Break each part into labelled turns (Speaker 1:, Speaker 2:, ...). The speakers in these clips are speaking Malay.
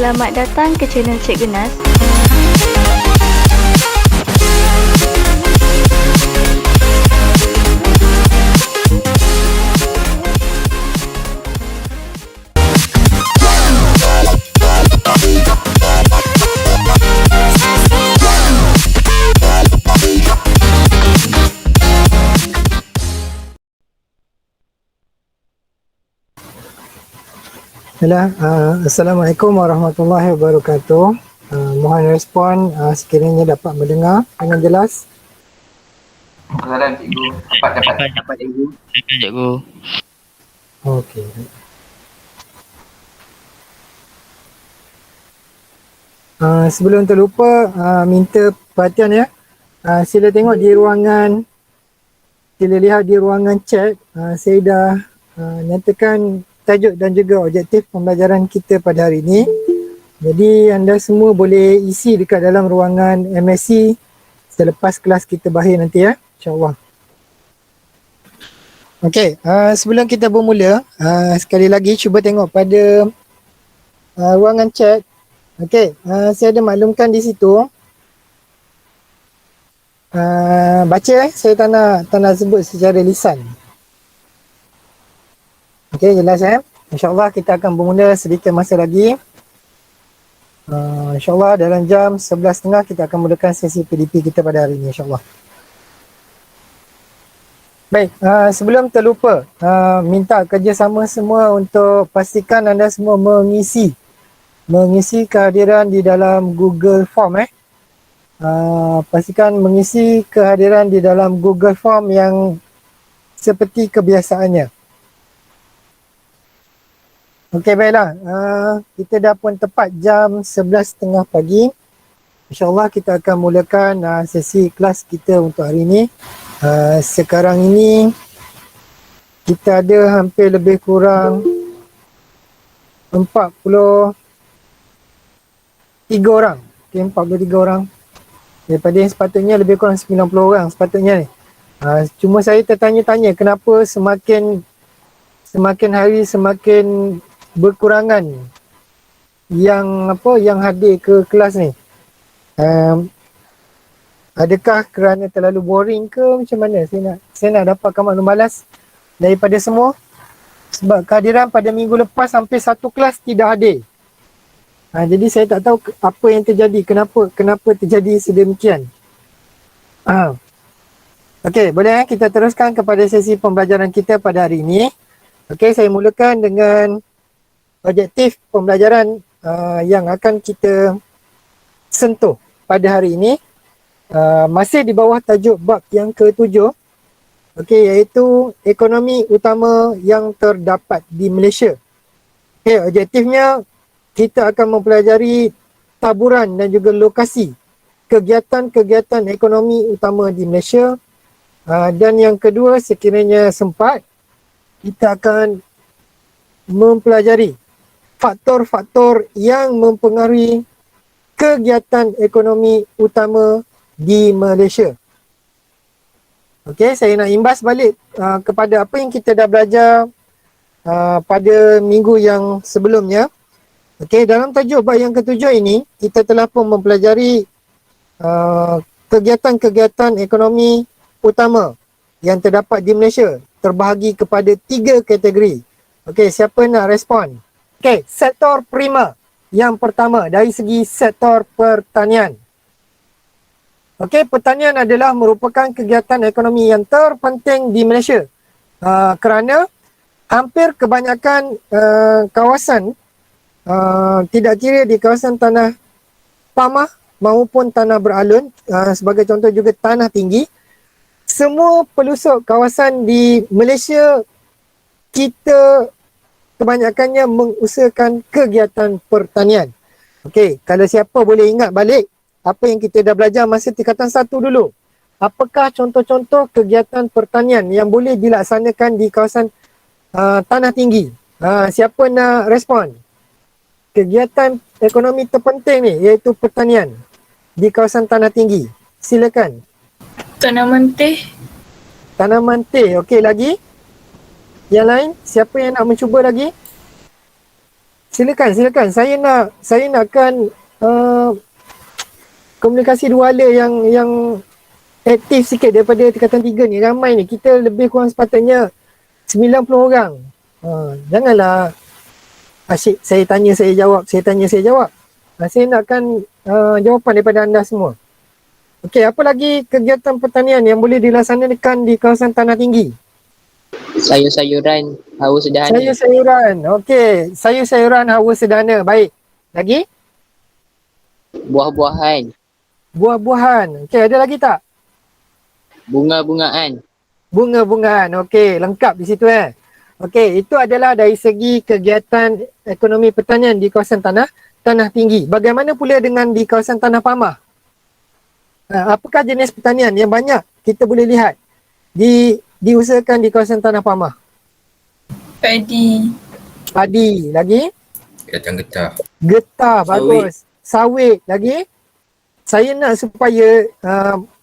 Speaker 1: Selamat datang ke channel Cik Genas.
Speaker 2: Assalamualaikum warahmatullahi wabarakatuh. Mohon respon sekiranya dapat mendengar dengan jelas.
Speaker 3: Soalan cikgu. Dapat cikgu.
Speaker 4: Cikgu.
Speaker 2: Okey. Sebelum terlupa, minta perhatian ya. Sila tengok di ruangan, sila lihat di ruangan chat. Saya dah nyatakan tajuk dan juga objektif pembelajaran kita pada hari ini. Jadi anda semua boleh isi dekat dalam ruangan MSC selepas kelas kita berakhir nanti ya, insyaAllah. Okey, sebelum kita bermula, sekali lagi cuba tengok pada ruangan chat. Okey, saya ada maklumkan di situ. Baca saya tak nak sebut secara lisan. Okey, jelas InsyaAllah kita akan bermula sedikit masa lagi. InsyaAllah dalam jam 11.30 kita akan mulakan sesi PDP kita pada hari ini insyaAllah. Baik, sebelum terlupa, minta kerjasama semua untuk pastikan anda semua mengisi kehadiran di dalam Google Form. Pastikan mengisi kehadiran di dalam Google Form yang seperti kebiasaannya. Okey, baiklah. Kita dah pun tepat jam 11.30 pagi. InsyaAllah kita akan mulakan sesi kelas kita untuk hari ini. Sekarang ini kita ada hampir lebih kurang 43 orang. Okay, 43 orang. Daripada yang sepatutnya lebih kurang 90 orang sepatutnya ni. Cuma saya tertanya-tanya kenapa semakin hari semakin berkurangan yang hadir ke kelas ni. Adakah kerana terlalu boring ke macam mana? Saya nak dapatkan maklum balas daripada semua. Sebab kehadiran pada minggu lepas sampai satu kelas tidak hadir. Jadi saya tak tahu apa yang terjadi, kenapa terjadi sedemikian. Okey, boleh kita teruskan kepada sesi pembelajaran kita pada hari ini. Okey, saya mulakan dengan objektif pembelajaran yang akan kita sentuh pada hari ini. Masih di bawah tajuk bab yang ke-7. Okey, iaitu ekonomi utama yang terdapat di Malaysia. Okey, objektifnya kita akan mempelajari taburan dan juga lokasi kegiatan-kegiatan ekonomi utama di Malaysia. Dan yang kedua, sekiranya sempat, kita akan mempelajari faktor-faktor yang mempengaruhi kegiatan ekonomi utama di Malaysia. Okey, saya nak imbas balik kepada apa yang kita dah belajar pada minggu yang sebelumnya. Okey, dalam tajuk bab yang ke-7 ini, kita telah pun mempelajari kegiatan-kegiatan ekonomi utama yang terdapat di Malaysia, terbahagi kepada 3 kategori. Okey, siapa nak respon? Okey, sektor prima. Yang pertama, dari segi sektor pertanian. Okey, pertanian adalah merupakan kegiatan ekonomi yang terpenting di Malaysia. Kerana hampir kebanyakan kawasan, tidak kira di kawasan tanah pamah maupun tanah beralun, sebagai contoh juga tanah tinggi, semua pelusuk kawasan di Malaysia kita kebanyakannya mengusahakan kegiatan pertanian. Okey, kalau siapa boleh ingat balik apa yang kita dah belajar masa tingkatan 1 dulu. Apakah contoh-contoh kegiatan pertanian yang boleh dilaksanakan di kawasan tanah tinggi? Siapa nak respon? Kegiatan ekonomi terpenting ni iaitu pertanian di kawasan tanah tinggi. Silakan.
Speaker 5: Tanaman teh.
Speaker 2: Tanaman teh. Okey, lagi? Yang lain? Siapa yang nak mencuba lagi? Silakan. Saya nakkan komunikasi dua hala yang aktif sikit daripada tingkatan 3 ni. Ramai ni. Kita lebih kurang sepatutnya 90 orang. Janganlah asyik saya tanya saya jawab. Saya nakkan jawapan daripada anda semua. Okey, apa lagi kegiatan pertanian yang boleh dilaksanakan di kawasan tanah tinggi?
Speaker 4: Sayur-sayuran, hawa sederhana.
Speaker 2: Sayur-sayuran. Okey, sayur-sayuran hawa sederhana. Baik. Lagi?
Speaker 4: Buah-buahan,
Speaker 2: Buah-buahan. Okey, ada lagi tak?
Speaker 4: bunga-bungaan.
Speaker 2: Bunga-bungaan. Okey, lengkap di situ Okey, itu adalah dari segi kegiatan ekonomi pertanian di kawasan tanah tinggi. Bagaimana pula dengan di kawasan tanah pamah? Apakah jenis pertanian yang banyak kita boleh lihat diusahakan di kawasan tanah pamah? Padi. Lagi? Getah. Bagus. Sawit. Lagi? Saya nak supaya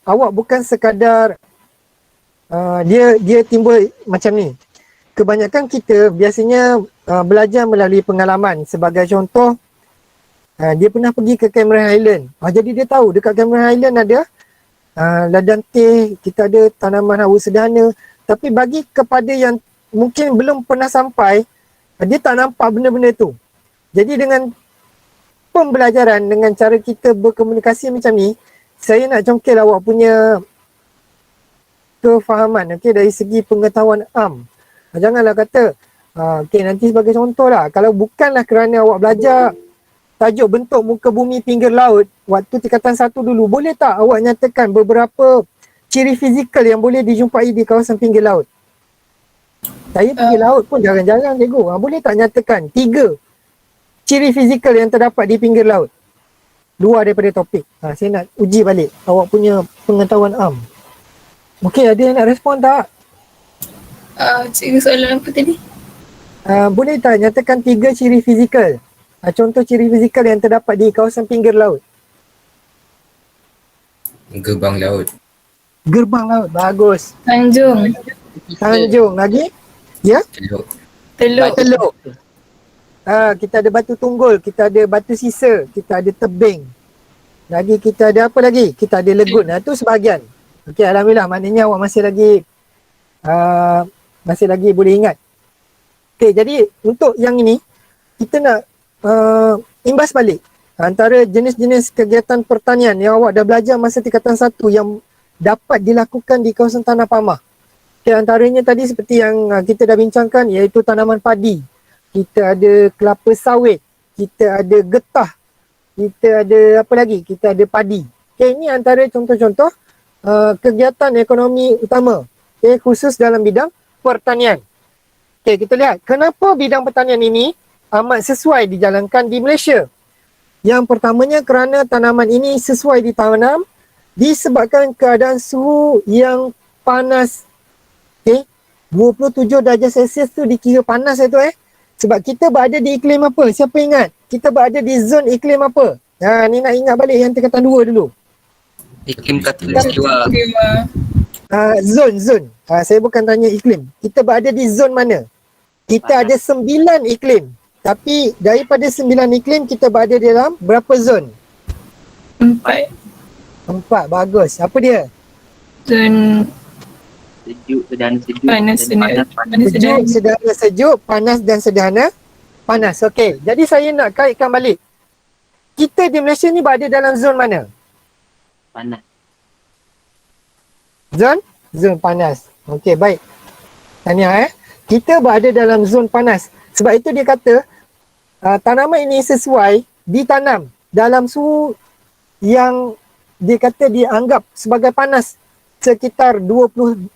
Speaker 2: awak bukan sekadar dia timbul macam ni. Kebanyakan kita biasanya belajar melalui pengalaman. Sebagai contoh, dia pernah pergi ke Cameron Highland. Jadi dia tahu dekat Cameron Highland ada ladang teh, kita ada tanaman hawa sederhana. Tapi bagi kepada yang mungkin belum pernah sampai, dia tak nampak benda-benda tu. Jadi dengan pembelajaran, dengan cara kita berkomunikasi macam ni, saya nak congkel awak punya kefahaman, dari segi pengetahuan am. Janganlah kata, nanti sebagai contoh lah, kalau bukanlah kerana awak belajar tajuk bentuk muka bumi pinggir laut waktu tingkatan 1 dulu, boleh tak awak nyatakan beberapa ciri fizikal yang boleh dijumpai di kawasan pinggir laut? Saya pinggir laut pun jarang-jarang cikgu. Boleh tak nyatakan 3 ciri fizikal yang terdapat di pinggir laut? Luar daripada topik. Saya nak uji balik awak punya pengetahuan am. Okey, ada yang nak respon tak?
Speaker 5: Cikgu soalan apa tadi?
Speaker 2: Boleh tak nyatakan 3 ciri fizikal? Contoh ciri fizikal yang terdapat di kawasan pinggir laut.
Speaker 6: Gerbang laut.
Speaker 2: Gerbang laut. Bagus.
Speaker 5: Tanjung.
Speaker 2: Lagi? Ya?
Speaker 5: Teluk.
Speaker 2: Kita ada batu tunggul, kita ada batu sisa, kita ada tebing. Lagi kita ada apa lagi? Kita ada legun. Itu sebahagian. Okey, alhamdulillah, maknanya awak masih lagi boleh ingat. Okey, jadi untuk yang ini kita nak imbas balik antara jenis-jenis kegiatan pertanian yang awak dah belajar masa tingkatan 1 yang dapat dilakukan di kawasan tanah pamah. Okay, antaranya tadi seperti yang kita dah bincangkan, iaitu tanaman padi. Kita ada kelapa sawit, kita ada getah, kita ada apa lagi? Kita ada padi. Okay, ini antara contoh-contoh kegiatan ekonomi utama, khusus dalam bidang pertanian. Okay, kita lihat kenapa bidang pertanian ini amat sesuai dijalankan di Malaysia. Yang pertamanya kerana tanaman ini sesuai ditanam disebabkan keadaan suhu yang panas. 27 darjah Celsius tu dikira panas itu sebab kita berada di iklim apa? Siapa ingat? Kita berada di zon iklim apa? Ni nak ingat balik yang tingkatan 2 dulu.
Speaker 6: Iklim khatulistiwa.
Speaker 2: Zon. Saya bukan tanya iklim. Kita berada di zon mana? Kita ada 9 iklim. Tapi daripada 9 iklim kita berada dalam berapa zon?
Speaker 5: 4.
Speaker 2: 4, bagus. Apa dia?
Speaker 5: Zon
Speaker 4: Sejuk, sederhana sejuk.
Speaker 5: panas sederhana.
Speaker 2: Sejuk, sederhana sejuk, panas dan sederhana panas. Okey, jadi saya nak kaitkan balik. Kita di Malaysia ni berada dalam zon mana?
Speaker 4: Panas.
Speaker 2: Zon panas. Okey, baik. Tahniah kita berada dalam zon panas. Sebab itu dia kata tanaman ini sesuai ditanam dalam suhu yang dia kata dianggap sebagai panas sekitar 27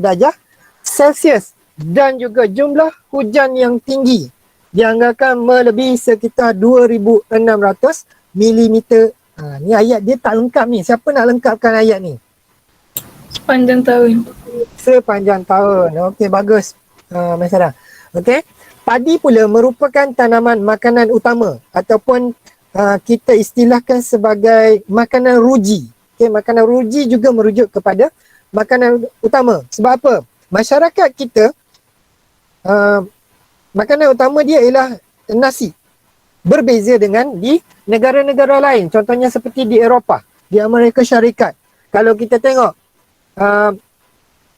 Speaker 2: darjah Celsius dan juga jumlah hujan yang tinggi dianggarkan melebihi sekitar 2,600 mm. Ni ayat dia tak lengkap ni. Siapa nak lengkapkan ayat ni? Sepanjang tahun. Okey, bagus. Masalah. Okey. Padi pula merupakan tanaman makanan utama ataupun kita istilahkan sebagai makanan ruji. Okay, makanan ruji juga merujuk kepada makanan utama. Sebab apa? Masyarakat kita, makanan utama dia ialah nasi. Berbeza dengan di negara-negara lain. Contohnya seperti di Eropah, di Amerika Syarikat. Kalau kita tengok,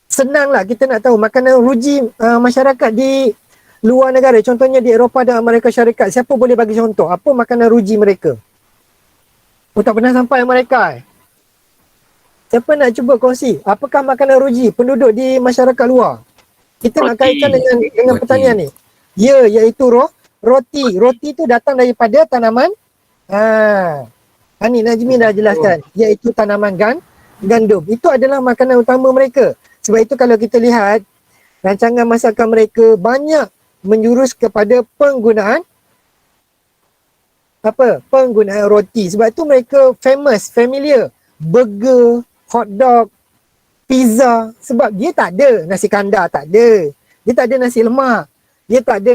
Speaker 2: senanglah kita nak tahu makanan ruji masyarakat di luar negara. Contohnya di Eropah dan Amerika Syarikat. Siapa boleh bagi contoh? Apa makanan ruji mereka? Tak pernah sampai mereka. Siapa nak cuba kongsi? Apakah makanan ruji penduduk di masyarakat luar? Kita nak kaitkan dengan pertanian ni. Ya, iaitu roti. Roti tu datang daripada tanaman. Ni Najmi dah jelaskan. Iaitu tanaman gandum. Itu adalah makanan utama mereka. Sebab itu kalau kita lihat, rancangan masakan mereka banyak menjurus kepada penggunaan roti. Sebab tu mereka familiar. Burger, hot dog, pizza. Sebab dia tak ada nasi kandar, tak ada. Dia tak ada nasi lemak. Dia tak ada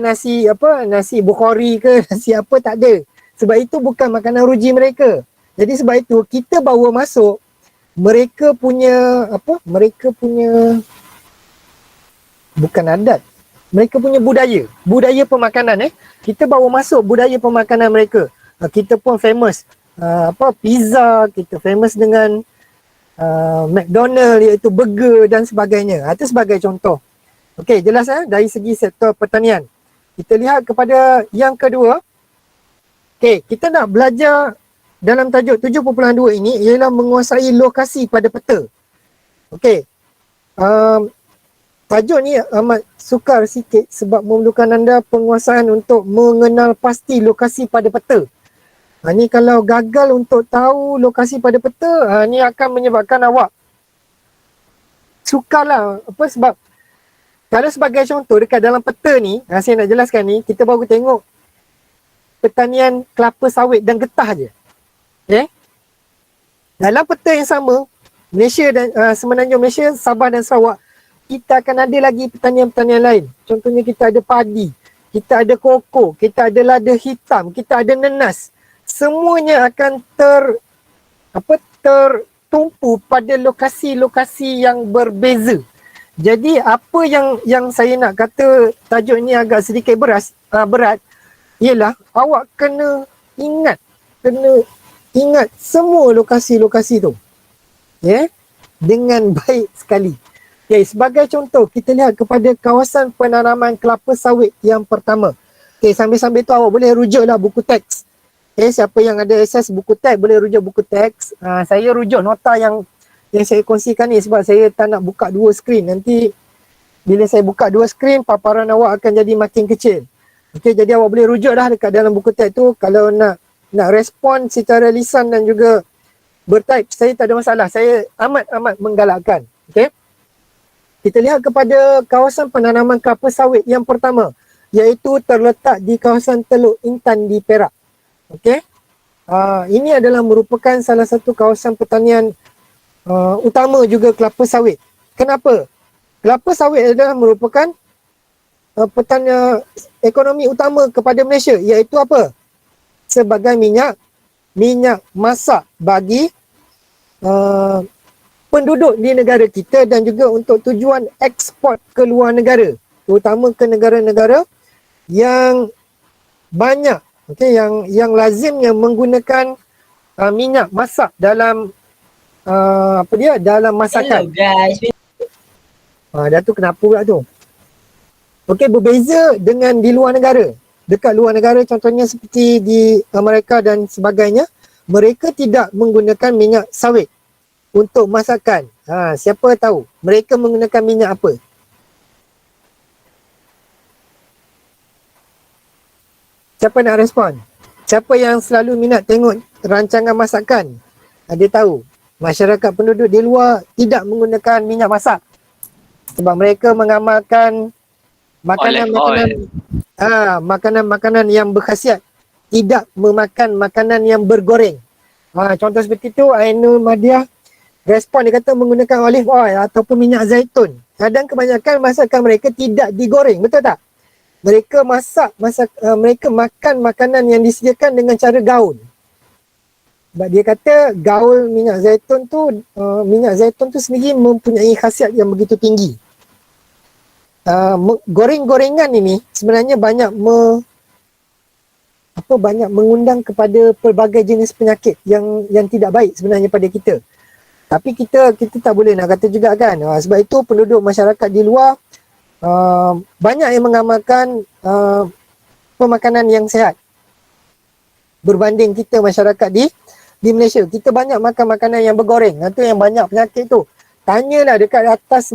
Speaker 2: nasi Bukhari ke, nasi apa, tak ada. Sebab itu bukan makanan ruji mereka. Jadi sebab itu kita bawa masuk mereka punya bukan adat. Mereka punya budaya pemakanan kita bawa masuk budaya pemakanan mereka. Kita pun famous pizza, kita famous dengan McDonald iaitu burger dan sebagainya. Itu sebagai contoh. Okey, jelas dari segi sektor pertanian. Kita lihat kepada yang kedua. Okey, kita nak belajar dalam tajuk 7.2 ini ialah menguasai lokasi pada peta. Okey. Tajuk ni amat sukar sikit sebab memerlukan anda penguasaan untuk mengenal pasti lokasi pada peta. Ni kalau gagal untuk tahu lokasi pada peta, ni akan menyebabkan awak sukarlah. Sebab kalau sebagai contoh dekat dalam peta ni, saya nak jelaskan ni, kita baru tengok pertanian kelapa sawit dan getah je. Okay? Dalam peta yang sama, Malaysia dan Semenanjung Malaysia, Sabah dan Sarawak, kita akan ada lagi pertanian-pertanian lain. Contohnya kita ada padi, kita ada koko, kita ada lada hitam, kita ada nenas. Semuanya akan tertumpu pada lokasi-lokasi yang berbeza. Jadi apa yang saya nak kata tajuk ini agak sedikit berat ialah awak kena ingat semua lokasi-lokasi tu. Dengan baik sekali. Okay, sebagai contoh, kita lihat kepada kawasan penanaman kelapa sawit yang pertama. Okay, sambil-sambil tu awak boleh rujuklah buku teks. Okay, siapa yang ada akses buku teks, boleh rujuk buku teks. Saya rujuk nota yang saya kongsikan ni sebab saya tak nak buka dua skrin. Nanti bila saya buka dua skrin, paparan awak akan jadi makin kecil. Okay, jadi awak boleh rujuk dah dekat dalam buku teks tu. Kalau nak respon secara lisan dan juga bertype, saya tak ada masalah. Saya amat menggalakkan. Okay. Kita lihat kepada kawasan penanaman kelapa sawit yang pertama, iaitu terletak di kawasan Teluk Intan di Perak. Okey. Ini adalah merupakan salah satu kawasan pertanian utama juga kelapa sawit. Kenapa? Kelapa sawit adalah merupakan pertanian ekonomi utama kepada Malaysia, iaitu apa? Sebagai minyak masak bagi penduduk di negara kita dan juga untuk tujuan ekspor ke luar negara, terutama ke negara-negara yang banyak, yang lazimnya menggunakan minyak masak dalam dalam masakan.
Speaker 4: Hello guys.
Speaker 2: Dah tu kenapa pula tu? Okey, berbeza dengan di luar negara. Dekat luar negara contohnya seperti di Amerika dan sebagainya, mereka tidak menggunakan minyak sawit untuk masakan. Siapa tahu mereka menggunakan minyak apa? Siapa nak respon? Siapa yang selalu minat tengok rancangan masakan? Dia tahu masyarakat penduduk di luar tidak menggunakan minyak masak sebab mereka mengamalkan makanan yang berkhasiat, tidak memakan makanan yang bergoreng. Contoh seperti itu, Ainul Madiah respon, dia kata menggunakan olive oil ataupun minyak zaitun. Dan kebanyakan masakan mereka tidak digoreng, betul tak? Mereka mereka makan makanan yang disediakan dengan cara gaul. Sebab dia kata gaul minyak zaitun tu sendiri mempunyai khasiat yang begitu tinggi. Goreng-gorengan ini sebenarnya banyak banyak mengundang kepada pelbagai jenis penyakit yang tidak baik sebenarnya pada kita. Tapi kita tak boleh nak kata juga kan. Sebab itu penduduk masyarakat di luar banyak yang mengamalkan pemakanan yang sihat berbanding kita masyarakat di Malaysia. Kita banyak makan makanan yang bergoreng. Itu yang banyak penyakit tu. Tanyalah dekat atas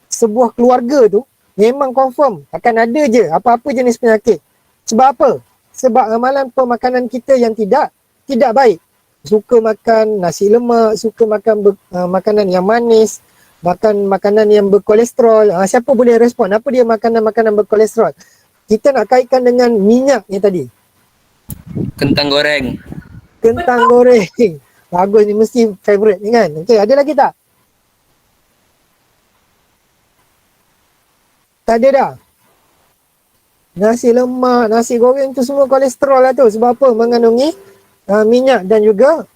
Speaker 2: sebuah keluarga tu, memang confirm akan ada je apa-apa jenis penyakit. Sebab apa? Sebab amalan pemakanan kita yang tidak baik. Suka makan nasi lemak, suka makan makanan yang manis, makan makanan yang berkolesterol. Siapa boleh respon? Apa dia makanan-makanan berkolesterol? Kita nak kaitkan dengan minyak ni tadi.
Speaker 6: Kentang goreng.
Speaker 2: Kentang goreng. Bagus ni, mesti favourite ni kan. Okey, ada lagi tak? Tak ada dah. Nasi lemak, nasi goreng tu semua kolesterol lah tu. Sebab apa? Mengandungi minyak dan juga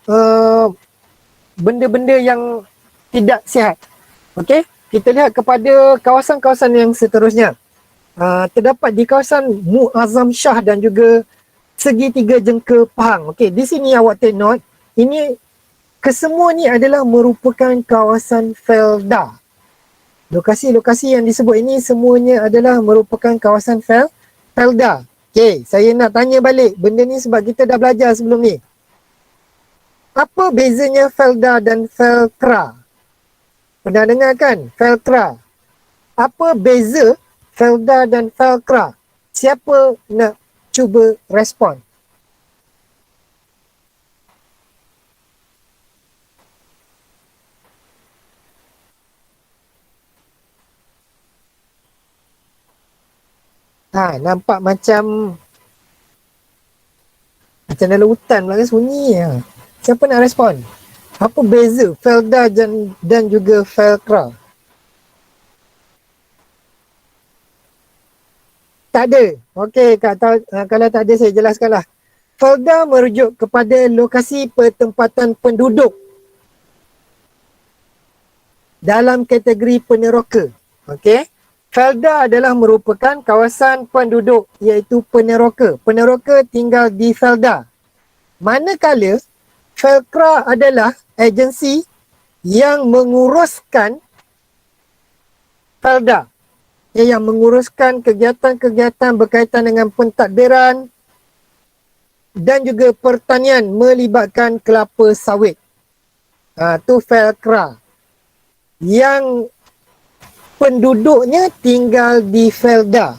Speaker 2: benda-benda yang tidak sihat. Okey, kita lihat kepada kawasan-kawasan yang seterusnya. Terdapat di kawasan Muazzam Shah dan juga segitiga jengka Pahang. Okey, di sini awak take note. Ini kesemua ni adalah merupakan kawasan Felda. Lokasi-lokasi yang disebut ini semuanya adalah merupakan kawasan Felda. Okey, saya nak tanya balik benda ni sebab kita dah belajar sebelum ni. Apa bezanya Felda dan Felkra? Pernah dengar kan? Felkra. Apa beza Felda dan Felkra? Siapa nak cuba respon? Nampak macam dalam hutan pula kan, sunyi. Siapa nak respon? Apa beza Felda dan juga Felkra? Tak ada. Okey, kalau tak ada saya jelaskanlah. Felda merujuk kepada lokasi pertempatan penduduk dalam kategori peneroka. Okey. Felda adalah merupakan kawasan penduduk iaitu peneroka. Peneroka tinggal di Felda. Manakala Felkra adalah agensi yang menguruskan Felda. Yang menguruskan kegiatan-kegiatan berkaitan dengan pentadbiran dan juga pertanian melibatkan kelapa sawit. Tu Felkra. Yang penduduknya tinggal di Felda.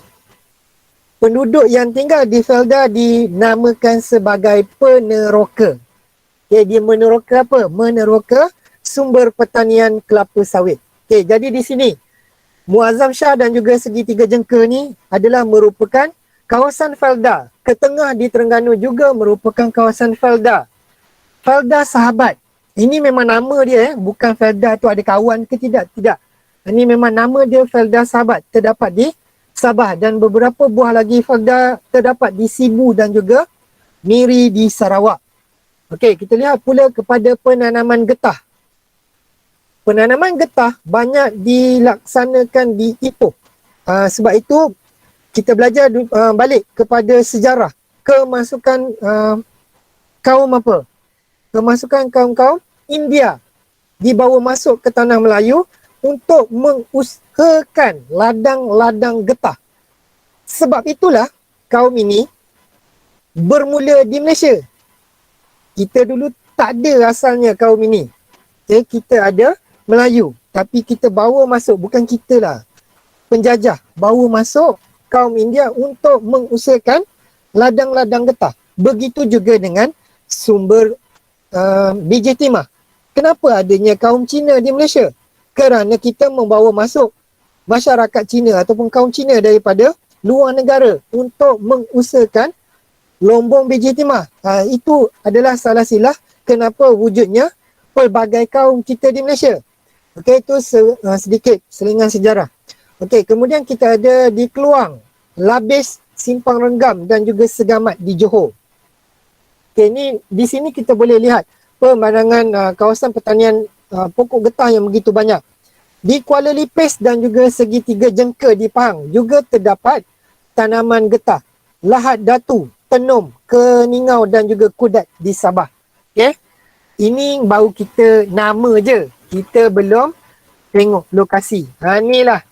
Speaker 2: Penduduk yang tinggal di Felda dinamakan sebagai peneroka. Okay, dia meneroka apa? Meneroka sumber pertanian kelapa sawit. Okay, jadi di sini Muazzam Shah dan juga segitiga jengka ni adalah merupakan kawasan Felda. Ketengah di Terengganu juga merupakan kawasan Felda. Felda Sahabat. Ini memang nama dia, bukan Felda tu ada kawan ke tidak. Tidak. Ini memang nama dia Felda Sahabat. Terdapat di Sabah dan beberapa buah lagi Felda terdapat di Sibu dan juga Miri di Sarawak. Okey, kita lihat pula kepada penanaman getah. Penanaman getah banyak dilaksanakan di Ipoh. Sebab itu kita belajar balik kepada sejarah kemasukan kaum apa? Kemasukan kaum-kaum India dibawa masuk ke tanah Melayu untuk mengusahakan ladang-ladang getah. Sebab itulah kaum ini bermula di Malaysia. Kita dulu tak ada asalnya kaum ini. Okay, kita ada Melayu. Tapi kita bawa masuk, bukan kita lah. Penjajah bawa masuk kaum India untuk mengusahakan ladang-ladang getah. Begitu juga dengan sumber biji timah. Kenapa adanya kaum Cina di Malaysia? Kerana kita membawa masuk masyarakat Cina ataupun kaum Cina daripada luar negara untuk mengusahakan lombong biji timah. Itu adalah salah silah kenapa wujudnya pelbagai kaum kita di Malaysia. Okey, itu sedikit selingan sejarah. Okey, kemudian kita ada di Keluang, Labis, Simpang Renggam dan juga Segamat di Johor. Okey, ni di sini kita boleh lihat pemandangan kawasan pertanian pokok getah yang begitu banyak. Di Kuala Lipis dan juga segitiga jengka di Pahang juga terdapat tanaman getah. Lahad Datu, Tenom, Keningau dan juga Kudat di Sabah. Okay? Ini baru kita nama je. Kita belum tengok lokasi. Inilah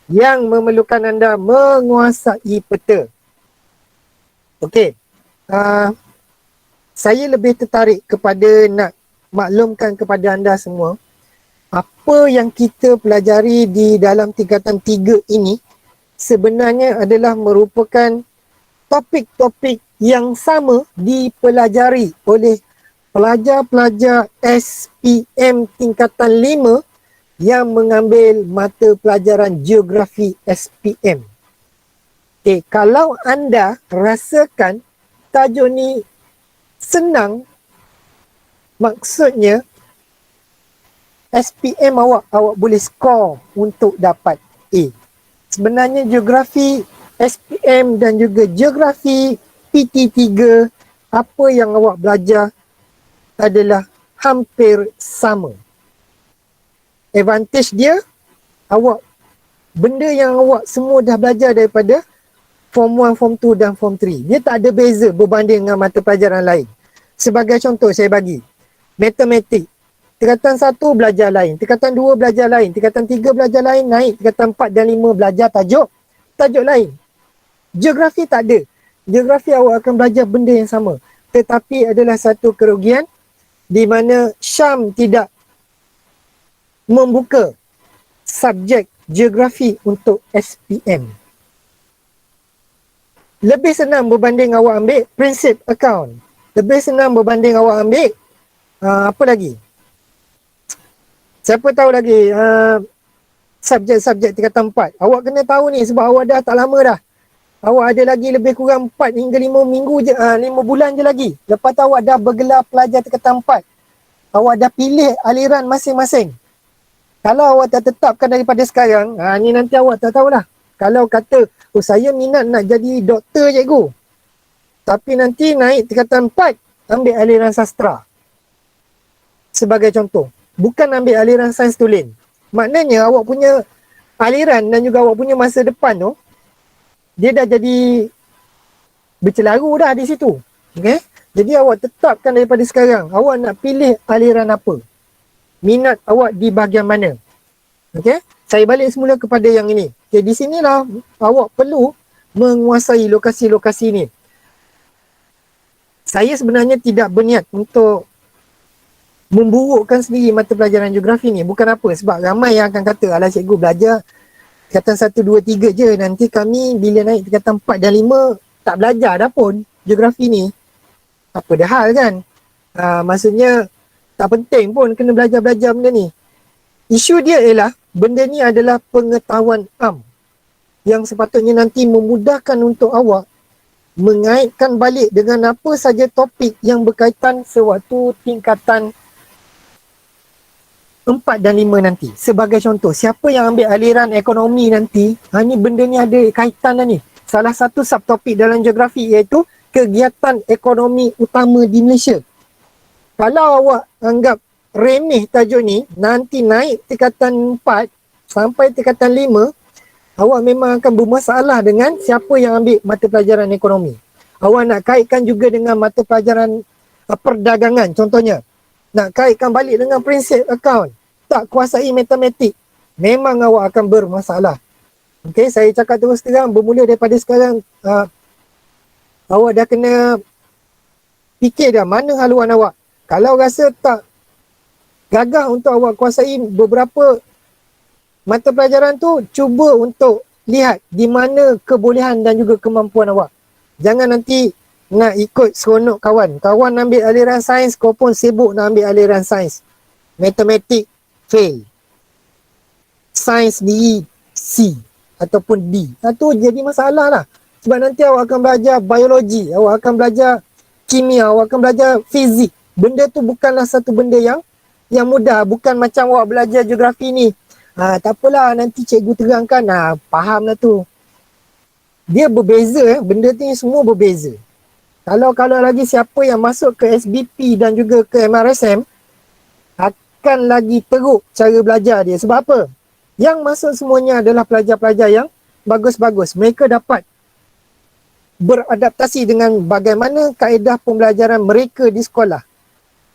Speaker 2: yang memerlukan anda menguasai peta. Okey. Saya lebih tertarik kepada nak maklumkan kepada anda semua apa yang kita pelajari di dalam tingkatan 3 ini sebenarnya adalah merupakan topik-topik yang sama dipelajari oleh pelajar-pelajar SPM tingkatan 5 yang mengambil mata pelajaran geografi SPM. Okay, kalau anda rasakan tajuk ni senang, maksudnya SPM awak boleh skor untuk dapat A. Sebenarnya geografi SPM dan juga geografi PT3, apa yang awak belajar adalah hampir sama. Advantage dia, benda yang awak semua dah belajar daripada Form 1, Form 2 dan Form 3. Dia tak ada beza berbanding dengan mata pelajaran lain. Sebagai contoh saya bagi, matematik. Tingkatan 1 belajar lain, tingkatan 2 belajar lain, tingkatan 3 belajar lain, naik tingkatan 4 dan 5 belajar tajuk lain. Geografi tak ada. Geografi awak akan belajar benda yang sama. Tetapi adalah satu kerugian di mana Syam tidak membuka subjek geografi untuk SPM. Lebih senang berbanding awak ambil prinsip account. Lebih senang berbanding awak ambil apa lagi? Siapa tahu lagi subjek-subjek tingkatan 4. Awak kena tahu ni sebab awak dah tak lama dah. Awak ada lagi lebih kurang 4 hingga 5 minggu je, 5 bulan je lagi. Lepas tu awak dah bergelar pelajar tingkatan 4. Awak dah pilih aliran masing-masing. Kalau awak tak tetapkan daripada sekarang, ni nanti awak tak tahulah. Kalau kata, saya minat nak jadi doktor cikgu. Tapi nanti naik tingkatan 4, ambil aliran sastra. Sebagai contoh. Bukan ambil aliran sains tulen. Maknanya awak punya aliran dan juga awak punya masa depan tu, dia dah jadi bercelaru dah di situ. Okay? Jadi awak tetapkan daripada sekarang, awak nak pilih aliran apa. Minat awak di bahagian mana. Okay? Saya balik semula kepada yang ini. Okay, di sinilah awak perlu menguasai lokasi-lokasi ni. Saya sebenarnya tidak berniat untuk memburukkan sendiri mata pelajaran geografi ni. Bukan apa, sebab ramai yang akan kata, alah cikgu belajar tingkatan 1, 2, 3 je. Nanti kami bila naik tingkatan 4 dan 5 tak belajar dah pun geografi ni. Apa dah hal kan? Maksudnya tak penting pun kena belajar-belajar benda ni. Isu dia ialah benda ni adalah pengetahuan am yang sepatutnya nanti memudahkan untuk awak mengaitkan balik dengan apa saja topik yang berkaitan sewaktu tingkatan 4 dan 5 nanti. Sebagai contoh, siapa yang ambil aliran ekonomi nanti, ni benda ni ada kaitan dah ni. Salah satu subtopik dalam geografi iaitu kegiatan ekonomi utama di Malaysia. Kalau awak anggap remeh tajuk ni, nanti naik tingkatan 4 sampai tingkatan 5, awak memang akan bermasalah dengan siapa yang ambil mata pelajaran ekonomi. Awak nak kaitkan juga dengan mata pelajaran perdagangan contohnya. Nak kaitkan balik dengan prinsip account. Tak kuasai matematik, memang awak akan bermasalah. Okey, saya cakap terus terang, bermula daripada sekarang, awak dah kena fikir dah mana haluan awak. Kalau rasa tak gagah untuk awak kuasai beberapa mata pelajaran tu, cuba untuk lihat di mana kebolehan dan juga kemampuan awak. Jangan nanti nak ikut seronok kawan. Kawan ambil aliran sains, kau pun sibuk nak ambil aliran sains. Matematik fail. Sains di C ataupun D. Itu jadi masalah lah. Sebab nanti awak akan belajar biologi, awak akan belajar kimia, awak akan belajar fizik. Benda tu bukanlah satu benda yang mudah. Bukan macam awak belajar geografi ni. Tak apalah, nanti cikgu terangkan. Faham lah tu. Dia berbeza. Benda ni semua berbeza. Kalau lagi siapa yang masuk ke SBP dan juga ke MRSM, akan lagi teruk cara belajar dia. Sebab apa? Yang masuk semuanya adalah pelajar-pelajar yang bagus-bagus. Mereka dapat beradaptasi dengan bagaimana kaedah pembelajaran mereka di sekolah.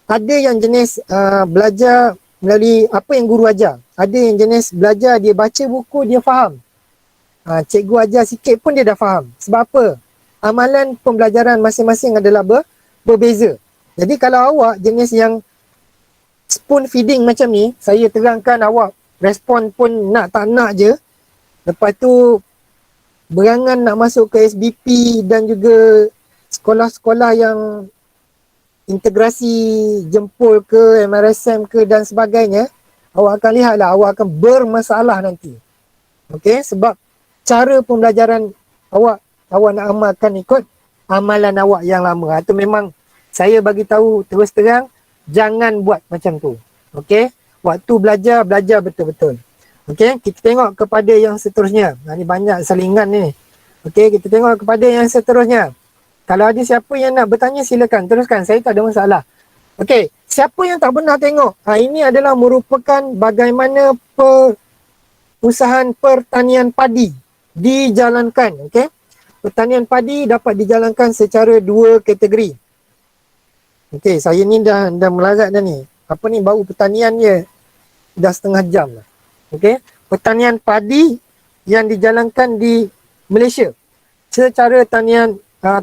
Speaker 2: Ada yang jenis belajar melalui apa yang guru ajar. Ada yang jenis belajar dia baca buku dia faham. Cikgu ajar sikit pun dia dah faham. Sebab apa? Amalan pembelajaran masing-masing adalah berbeza. Jadi kalau awak jenis yang spoon feeding macam ni, saya terangkan awak respon pun nak tak nak je. Lepas tu berangan nak masuk ke SBP dan juga sekolah-sekolah yang integrasi jempol ke, MRSM ke dan sebagainya, awak akan lihatlah awak akan bermasalah nanti. Okey, sebab cara pembelajaran awak nak amalkan ikut amalan awak yang lama. Itu memang saya bagi tahu terus terang, jangan buat macam tu. Okey, waktu belajar betul-betul. Okey, kita tengok kepada yang seterusnya. Ni banyak salingan ni. Okey, kita tengok kepada yang seterusnya. Kalau ada siapa yang nak bertanya silakan teruskan, saya tak ada masalah. Okey, siapa yang tak pernah tengok? Ini adalah merupakan bagaimana usahaan pertanian padi dijalankan. Okey, pertanian padi dapat dijalankan secara dua kategori. Okey, saya ni dah melarat dah ni. Apa ni, bau pertanian dia dah setengah jam lah. Okey, pertanian padi yang dijalankan di Malaysia secara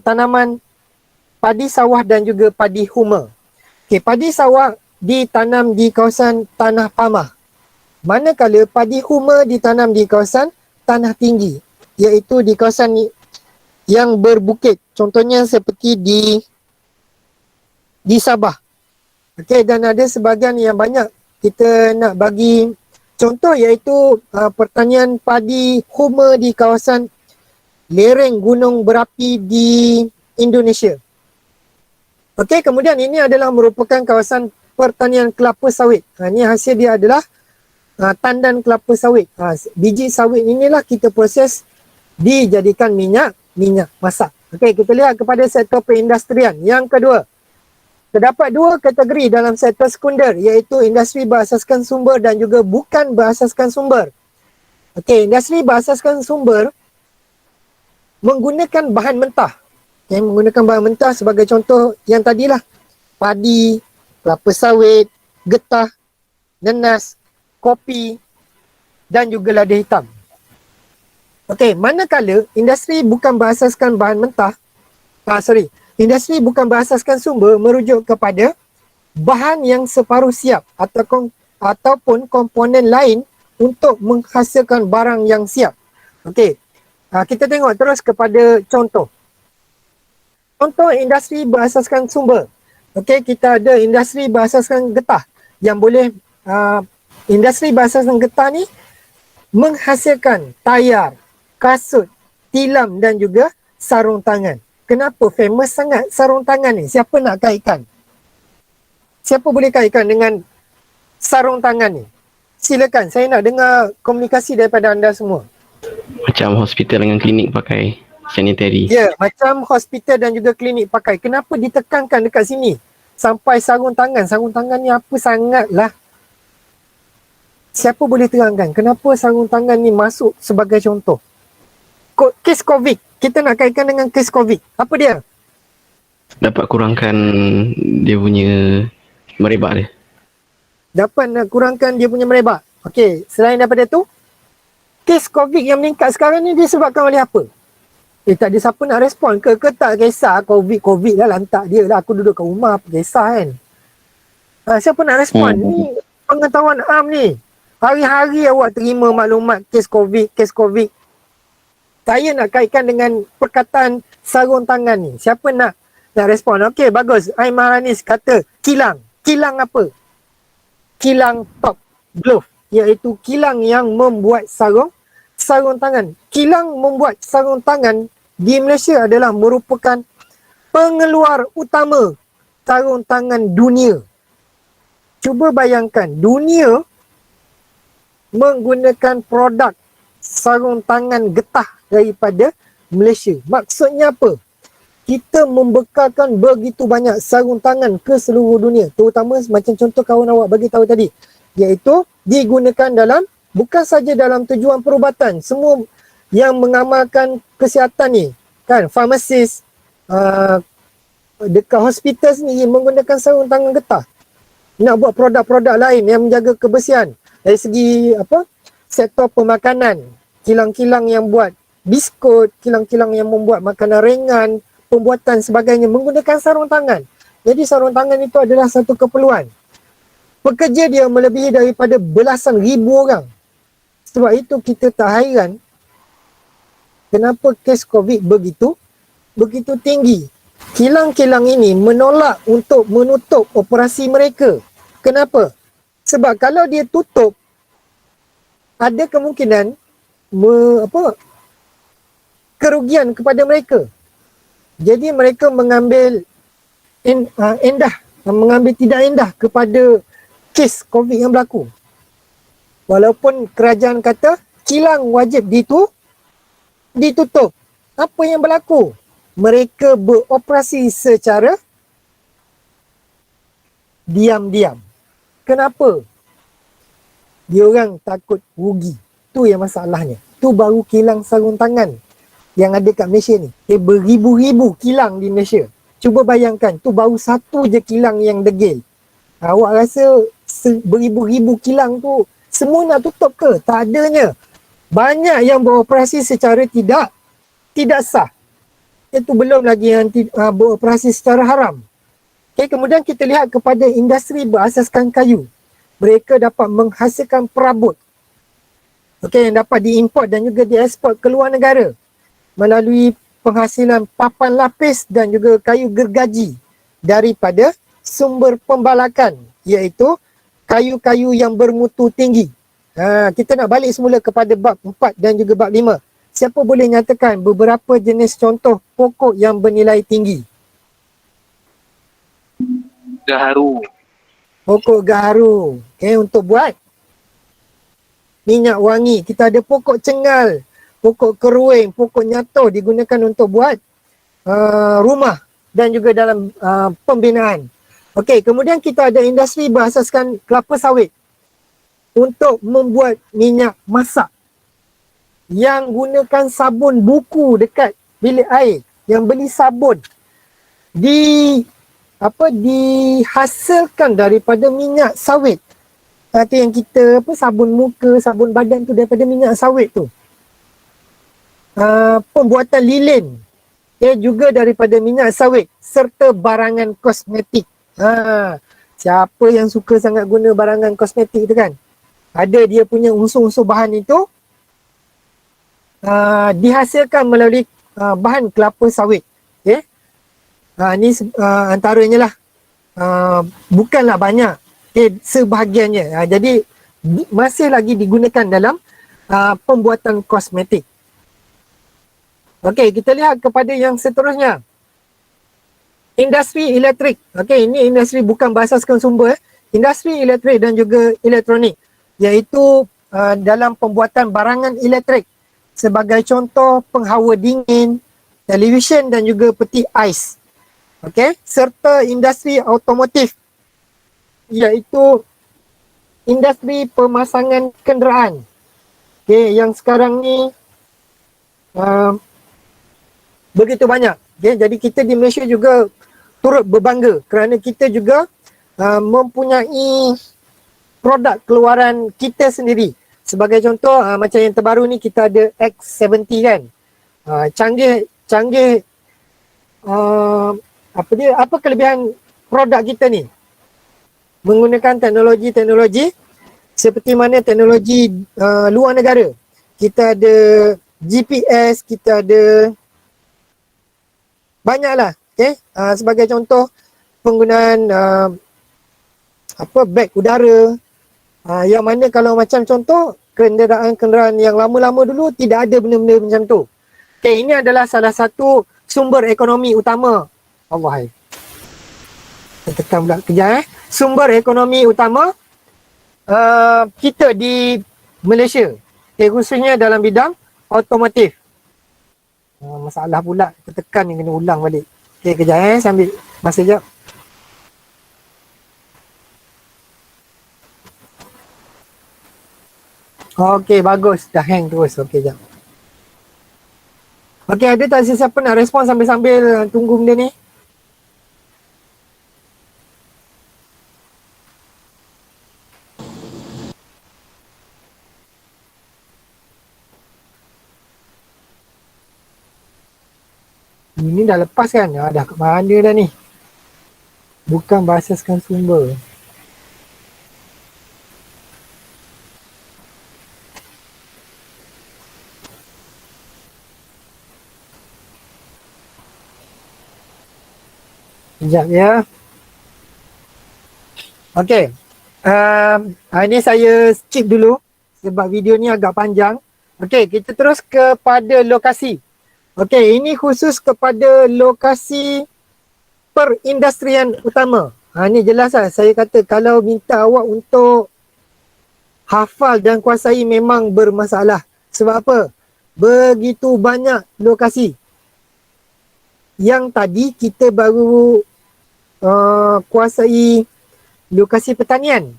Speaker 2: tanaman padi sawah dan juga padi huma. Okey, padi sawah ditanam di kawasan tanah pamah. Manakala padi huma ditanam di kawasan tanah tinggi, iaitu di kawasan yang berbukit. Contohnya seperti di Sabah. Okey, dan ada sebahagian yang banyak kita nak bagi contoh, iaitu pertanian padi huma di kawasan lereng gunung berapi di Indonesia. Okey, kemudian ini adalah merupakan kawasan pertanian kelapa sawit. Ini hasil dia adalah tandan kelapa sawit. Biji sawit inilah kita proses dijadikan minyak masak. Okey, kita lihat kepada sektor perindustrian. Yang kedua, terdapat dua kategori dalam sektor sekunder, iaitu industri berasaskan sumber dan juga bukan berasaskan sumber. Okey, industri berasaskan sumber menggunakan bahan mentah. Okay, menggunakan bahan mentah sebagai contoh yang tadilah, padi, kelapa sawit, getah, nenas, kopi dan juga lada hitam. Okey, manakala industri bukan berasaskan bahan mentah, industri bukan berasaskan sumber merujuk kepada bahan yang separuh siap ataupun komponen lain untuk menghasilkan barang yang siap. Okey, kita tengok terus kepada contoh. Contoh industri berasaskan sumber. Okey, kita ada industri berasaskan getah yang boleh, industri berasaskan getah ni menghasilkan tayar, kasut, tilam dan juga sarung tangan. Kenapa famous sangat sarung tangan ni? Siapa nak kaitkan? Siapa boleh kaitkan dengan sarung tangan ni? Silakan, saya nak dengar komunikasi daripada anda semua.
Speaker 7: Macam hospital dengan klinik pakai sanitary.
Speaker 2: Ya, macam hospital dan juga klinik pakai. Kenapa ditekankan dekat sini? Sampai sarung tangan. Sarung tangan ni apa sangatlah? Siapa boleh terangkan kenapa sarung tangan ni masuk sebagai contoh? Kes COVID. Kita nak kaitkan dengan kes COVID. Apa dia?
Speaker 7: Dapat kurangkan dia punya merebak dia.
Speaker 2: Dapat nak kurangkan dia punya merebak. Okey, selain daripada tu, kes COVID yang meningkat sekarang ni disebabkan oleh apa? Tak ada siapa nak respon ke tak kisah COVID lah, lantak dia lah. Aku duduk kat rumah, apa kisah kan? Siapa nak respon? Ni pengetahuan am ni. Hari-hari awak terima maklumat kes COVID. Saya nak kaitkan dengan perkataan sarung tangan ni. Siapa nak respon? Okey, bagus. Aiman Ranis kata kilang. Kilang apa? Kilang top glove, iaitu kilang yang membuat sarung tangan. Kilang membuat sarung tangan di Malaysia adalah merupakan pengeluar utama sarung tangan dunia. Cuba bayangkan, dunia menggunakan produk sarung tangan getah daripada Malaysia. Maksudnya apa? Kita membekalkan begitu banyak sarung tangan ke seluruh dunia, terutama macam contoh kawan awak bagi tahu tadi, iaitu digunakan bukan saja dalam tujuan perubatan. Semua yang mengamalkan kesihatan ni, kan, farmasis, dekat hospital sendiri menggunakan sarung tangan getah. Nak buat produk-produk lain yang menjaga kebersihan. Dari segi sektor pemakanan, kilang-kilang yang buat biskut, kilang-kilang yang membuat makanan ringan, pembuatan sebagainya menggunakan sarung tangan. Jadi sarung tangan itu adalah satu keperluan. Pekerja dia melebihi daripada belasan ribu orang. Sebab itu kita tak hairan kenapa kes COVID begitu tinggi. Kilang-kilang ini menolak untuk menutup operasi mereka. Kenapa? Sebab kalau dia tutup, ada kemungkinan kerugian kepada mereka. Jadi mereka mengambil mengambil tidak endah kepada kes COVID yang berlaku. Walaupun kerajaan kata kilang wajib ditutup. Apa yang berlaku? Mereka beroperasi secara diam-diam. Kenapa? Diorang takut rugi. Tu yang masalahnya. Tu baru kilang sarung tangan yang ada kat Malaysia ni. Beribu-ribu kilang di Malaysia. Cuba bayangkan, tu baru satu je kilang yang degil. Awak rasa beribu-ribu kilang tu semua nak tutup ke? Tak adanya. Banyak yang beroperasi secara tidak sah. Itu belum lagi yang beroperasi secara haram. Okay, kemudian kita lihat kepada industri berasaskan kayu. Mereka dapat menghasilkan perabot. Okay, yang dapat diimport dan juga dieksport ke luar negara melalui penghasilan papan lapis dan juga kayu gergaji daripada sumber pembalakan, iaitu kayu-kayu yang bermutu tinggi. Kita nak balik semula kepada bab 4 dan juga bab 5. Siapa boleh nyatakan beberapa jenis contoh pokok yang bernilai tinggi?
Speaker 4: Gaharu.
Speaker 2: Pokok gaharu. Okay, untuk buat minyak wangi. Kita ada pokok cengal, pokok keruing, pokok nyato digunakan untuk buat rumah dan juga dalam pembinaan. Okey, kemudian kita ada industri berasaskan kelapa sawit untuk membuat minyak masak yang gunakan sabun buku dekat bilik air, yang beli sabun dihasilkan daripada minyak sawit. Itu yang kita sabun muka, sabun badan tu daripada minyak sawit tu. Pembuatan lilin juga daripada minyak sawit serta barangan kosmetik. Siapa yang suka sangat guna barangan kosmetik tu kan? Ada dia punya unsur-unsur bahan itu dihasilkan melalui bahan kelapa sawit. Okay? Ni antaranya lah. Bukanlah banyak. Okay, sebahagiannya. Jadi masih lagi digunakan dalam pembuatan kosmetik. Okey, kita lihat kepada yang seterusnya. Industri elektrik. Okey, ini industri bukan berasaskan sumber. Industri elektrik dan juga elektronik. Iaitu dalam pembuatan barangan elektrik. Sebagai contoh penghawa dingin, televisyen dan juga peti ais. Okey, serta industri automotif. Iaitu industri pemasangan kenderaan. Okey, yang sekarang ni begitu banyak. Okay, jadi kita di Malaysia juga turut berbangga kerana kita juga mempunyai produk keluaran kita sendiri. Sebagai contoh, macam yang terbaru ni kita ada X70 kan. Canggih apa kelebihan produk kita ni? Menggunakan teknologi seperti mana teknologi luar negara. Kita ada GPS, kita ada banyaklah. Okay? Sebagai contoh penggunaan beg udara, yang mana kalau macam contoh kenderaan-kenderaan yang lama-lama dulu tidak ada benda-benda macam tu. Okay, ini adalah salah satu sumber ekonomi utama. Allah, tekan pula kejap. Sumber ekonomi utama kita di Malaysia, okay, khususnya dalam bidang otomotif. Masalah pula, tekan yang kena ulang balik. Okay, kejap saya ambil masa sekejap. Okay, bagus. Dah hang terus. Okay, sekejap. Okey, ada tak sesiapa nak respon sambil-sambil tunggu benda ni? Ini dah lepas kan? Dah ke mana dah ni? Bukan berasaskan sumber. Sekejap ya. Okey. Ini saya skip dulu sebab video ni agak panjang. Okey, kita terus kepada lokasi. Okey, ini khusus kepada lokasi perindustrian utama. Ini jelas lah. Saya kata kalau minta awak untuk hafal dan kuasai memang bermasalah. Sebab apa? Begitu banyak lokasi. Yang tadi kita baru kuasai lokasi pertanian.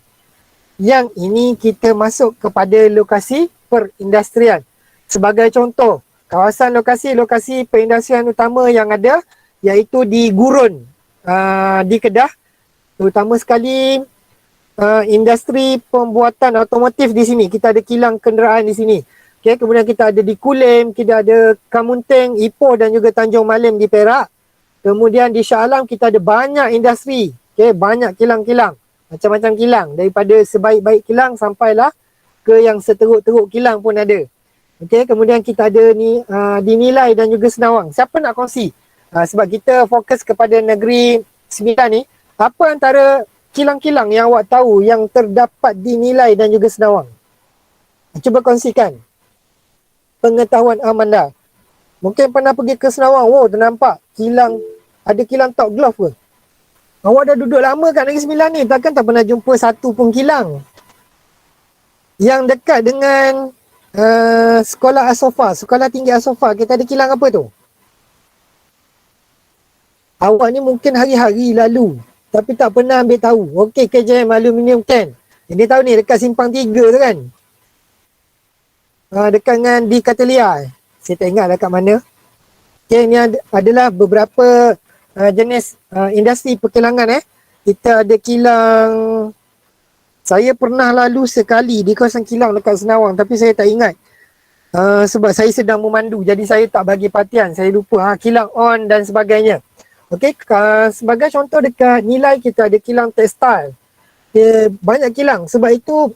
Speaker 2: Yang ini kita masuk kepada lokasi perindustrian. Sebagai contoh, kawasan lokasi perindustrian utama yang ada iaitu di Gurun, di Kedah. Terutama sekali industri pembuatan otomotif di sini. Kita ada kilang kenderaan di sini. Okay, kemudian kita ada di Kulim, kita ada Kamunteng, Ipoh dan juga Tanjung Malim di Perak. Kemudian di Shah Alam kita ada banyak industri. Okay, banyak kilang-kilang. Macam-macam kilang. Daripada sebaik-baik kilang sampailah ke yang seteruk-teruk kilang pun ada. Okay, kemudian kita ada ni di Nilai dan juga Senawang. Siapa nak kongsi? Sebab kita fokus kepada Negeri Sembilan ni. Apa antara kilang-kilang yang awak tahu yang terdapat di Nilai dan juga Senawang? Cuba kongsikan pengetahuan Amanda. Mungkin pernah pergi ke Senawang. Oh, ternampak kilang, ada kilang Top Glove ke? Awak dah duduk lama kat Negeri Sembilan ni, takkan tak pernah jumpa satu pun kilang. Yang dekat dengan sekolah Asofa, sekolah tinggi Asofa, kita ada kilang apa tu? Awak ni mungkin hari-hari lalu tapi tak pernah ambil tahu. Okey, KJM Aluminium Can. Ini tahu ni dekat Simpang 3 tu kan? Dekat dengan di Katalia. Saya tak ingat dekat mana. Okay, ni adalah beberapa jenis industri perkilangan. Kita ada kilang, saya pernah lalu sekali di kawasan kilang dekat Senawang tapi saya tak ingat. Sebab saya sedang memandu jadi saya tak bagi perhatian. Saya lupa kilang on dan sebagainya. Okey, sebagai contoh dekat Nilai kita ada kilang tekstil. Banyak kilang. Sebab itu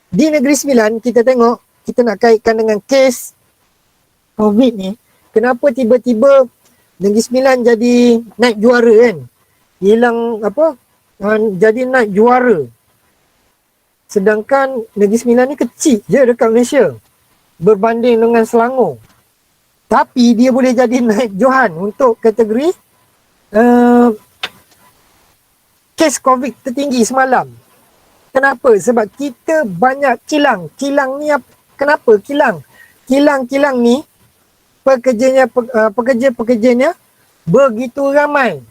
Speaker 2: di Negeri Sembilan kita tengok, kita nak kaitkan dengan kes COVID ni. Kenapa tiba-tiba Negeri Sembilan jadi naik juara kan? Hilang apa? Jadi naik juara. Sedangkan Negeri Sembilan ni kecil je dekat Malaysia berbanding dengan Selangor. Tapi dia boleh jadi naik johan untuk kategori kes COVID tertinggi semalam. Kenapa? Sebab kita banyak kilang. Kilang ni kenapa kilang? Kilang-kilang ni pekerja-pekerjanya begitu ramai.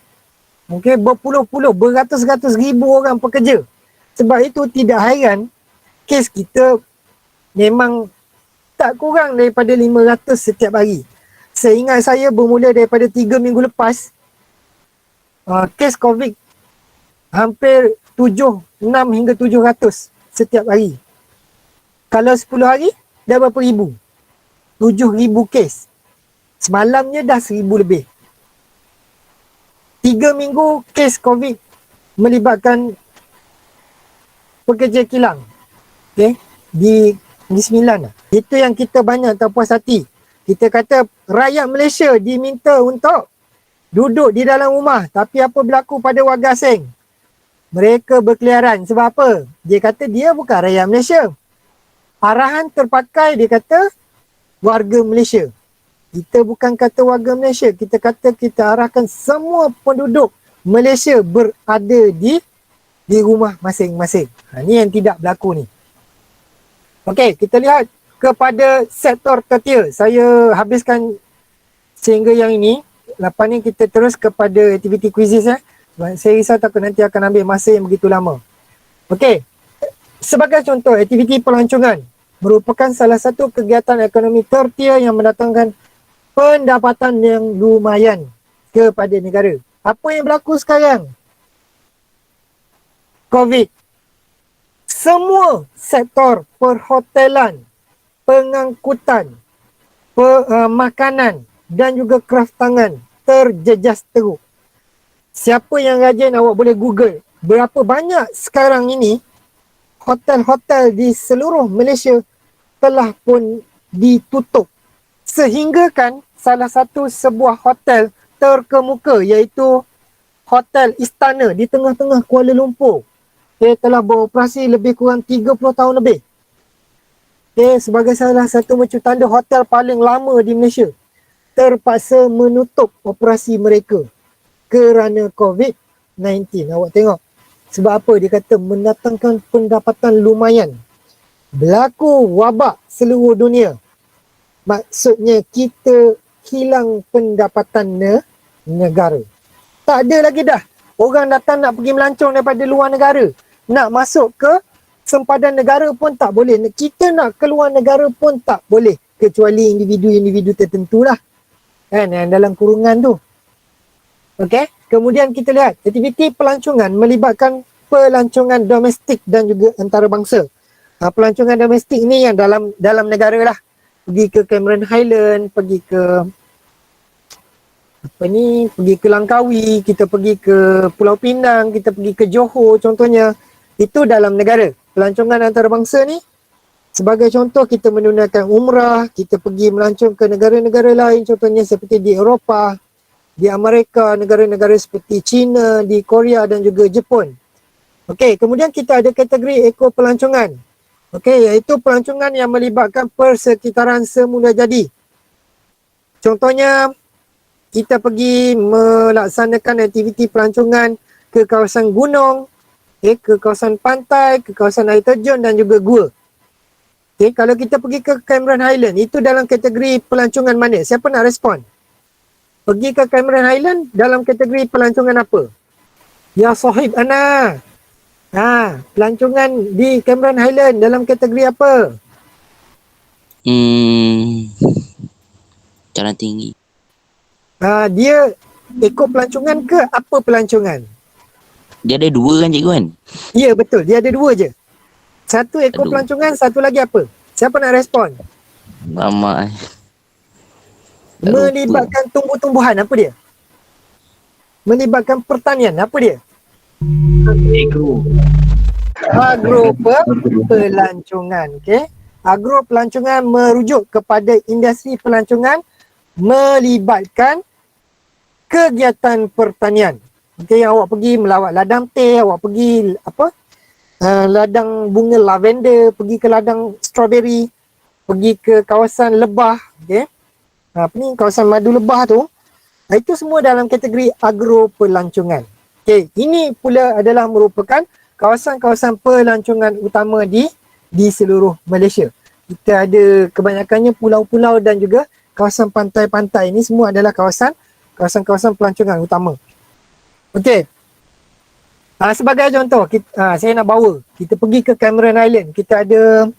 Speaker 2: Mungkin berpuluh-puluh, beratus-ratus ribu orang pekerja. Sebab itu tidak hairan kes kita memang tak kurang daripada 500 setiap hari. Seingat saya bermula daripada 3 minggu lepas, kes COVID hampir 6 hingga 700 setiap hari. Kalau 10 hari, dah berapa ribu? 7,000 kes. Semalamnya dah 1,000 lebih. 3 minggu kes COVID melibatkan pekerja kilang. Okay? Di Sembilan. Itu yang kita banyak tak puas hati. Kita kata rakyat Malaysia diminta untuk duduk di dalam rumah. Tapi apa berlaku pada warga asing? Mereka berkeliaran. Sebab apa? Dia kata dia bukan rakyat Malaysia. Arahan terpakai dia kata warga Malaysia. Kita bukan kata warga Malaysia. Kita kata kita arahkan semua penduduk Malaysia berada di rumah masing-masing. Ini yang tidak berlaku ni. Okey, kita lihat kepada sektor tertiar. Saya habiskan sehingga yang ini. Lepas ni kita terus kepada aktiviti quizzes. Saya risau takut nanti akan ambil masa yang begitu lama. Okey, sebagai contoh, aktiviti pelancongan merupakan salah satu kegiatan ekonomi tertiar yang mendatangkan pendapatan yang lumayan kepada negara. Apa yang berlaku sekarang? COVID. Semua sektor perhotelan, pengangkutan, makanan dan juga kraftangan terjejas teruk. Siapa yang rajin, awak boleh Google berapa banyak sekarang ini hotel-hotel di seluruh Malaysia telah pun ditutup. Sehingga kan salah satu sebuah hotel terkemuka iaitu Hotel Istana di tengah-tengah Kuala Lumpur, telah beroperasi lebih kurang 30 tahun lebih. Sebagai salah satu macam tanda hotel paling lama di Malaysia, terpaksa menutup operasi mereka kerana COVID-19. Awak tengok. Sebab apa? Dia kata mendatangkan pendapatan lumayan. Berlaku wabak seluruh dunia. Maksudnya kita hilang pendapatan negara. Tak ada lagi dah. Orang datang nak pergi melancong daripada luar negara. Nak masuk ke sempadan negara pun tak boleh. Kita nak keluar negara pun tak boleh. Kecuali individu-individu tertentu lah. Kan, yang dalam kurungan tu. Okey. Kemudian kita lihat aktiviti pelancongan melibatkan pelancongan domestik dan juga antarabangsa. Pelancongan domestik ni yang dalam negara lah. Pergi ke Cameron Highland, pergi ke pergi ke Langkawi, kita pergi ke Pulau Pinang, kita pergi ke Johor contohnya. Itu dalam negara. Pelancongan antarabangsa ni sebagai contoh kita menunaikan umrah, kita pergi melancong ke negara-negara lain contohnya seperti di Eropah, di Amerika, negara-negara seperti China, di Korea dan juga Jepun. Okey, kemudian kita ada kategori eko pelancongan. Okey, iaitu pelancongan yang melibatkan persekitaran semula jadi. Contohnya, kita pergi melaksanakan aktiviti pelancongan ke kawasan gunung, ke kawasan pantai, ke kawasan air terjun dan juga gua. Kalau kita pergi ke Cameron Highland, itu dalam kategori pelancongan mana? Siapa nak respon? Pergi ke Cameron Highland dalam kategori pelancongan apa? Ya sahib ana. Pelancongan di Cameron Highland dalam kategori apa?
Speaker 8: Jalan tinggi.
Speaker 2: Dia ikut pelancongan ke apa pelancongan?
Speaker 8: Dia ada dua kan cikgu kan?
Speaker 2: Ya betul, dia ada dua je. Satu ekor pelancongan, satu lagi apa? Siapa nak respon?
Speaker 8: Lama.
Speaker 2: Melibatkan tumbuh-tumbuhan, apa dia? Melibatkan pertanian, apa dia? Agro pelancongan. Okay? Agro pelancongan merujuk kepada industri pelancongan melibatkan kegiatan pertanian. Okay, awak pergi melawat ladang teh, awak pergi ladang bunga lavender, pergi ke ladang strawberry, pergi ke kawasan lebah, okay? Kawasan madu lebah tu. Itu semua dalam kategori agro pelancongan. Okay, ini pula adalah merupakan kawasan-kawasan pelancongan utama di seluruh Malaysia. Kita ada kebanyakannya pulau-pulau dan juga kawasan pantai-pantai. Ini semua adalah kawasan-kawasan pelancongan utama. Okey. Sebagai contoh, saya nak bawa. Kita pergi ke Cameron Island. Kita ada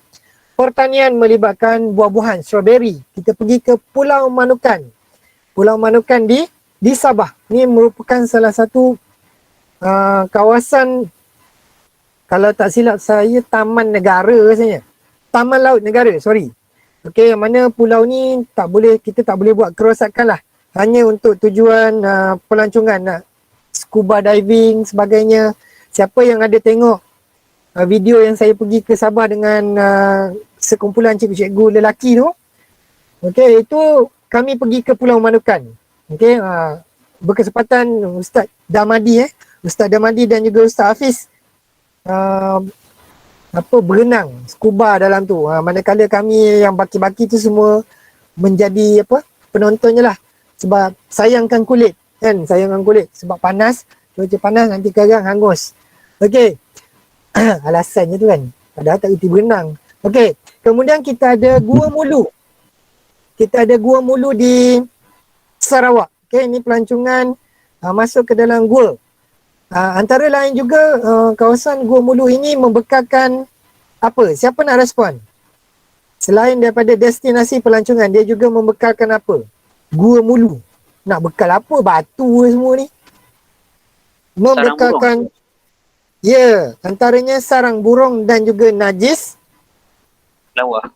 Speaker 2: pertanian melibatkan buah-buahan, strawberry. Kita pergi ke Pulau Manukan. Pulau Manukan di Sabah. Ini merupakan salah satu kawasan, kalau tak silap saya, taman negara rasanya. Taman laut negara, sorry. Okey, yang mana pulau ni kita tak boleh buat kerosakan lah. Hanya untuk tujuan pelancongan, nak scuba diving sebagainya. Siapa yang ada tengok video yang saya pergi ke Sabah dengan sekumpulan cikgu-cikgu lelaki tu, okey, itu kami pergi ke Pulau Manukan. Okey, berkesempatan Ustaz Damadi dan juga Ustaz Hafiz berenang, scuba dalam tu. Manakala kami yang baki-baki tu semua menjadi penontonnya lah. Sebab sayangkan kulit. Sebab panas, cuaca panas, nanti kadang hangus. Okey. Alasannya tu kan. Padahal tak reti berenang. Okey. Kemudian kita ada Gua Mulu. Kita ada Gua Mulu di Sarawak. Okey, ini pelancongan masuk ke dalam gua. Antara lain juga kawasan Gua Mulu ini membekalkan apa? Siapa nak respon? Selain daripada destinasi pelancongan, dia juga membekalkan apa? Gua Mulu. Nak bekal apa? Batu semua ni. Membekalkan, ya, antaranya sarang burung dan juga najis
Speaker 4: Lawa.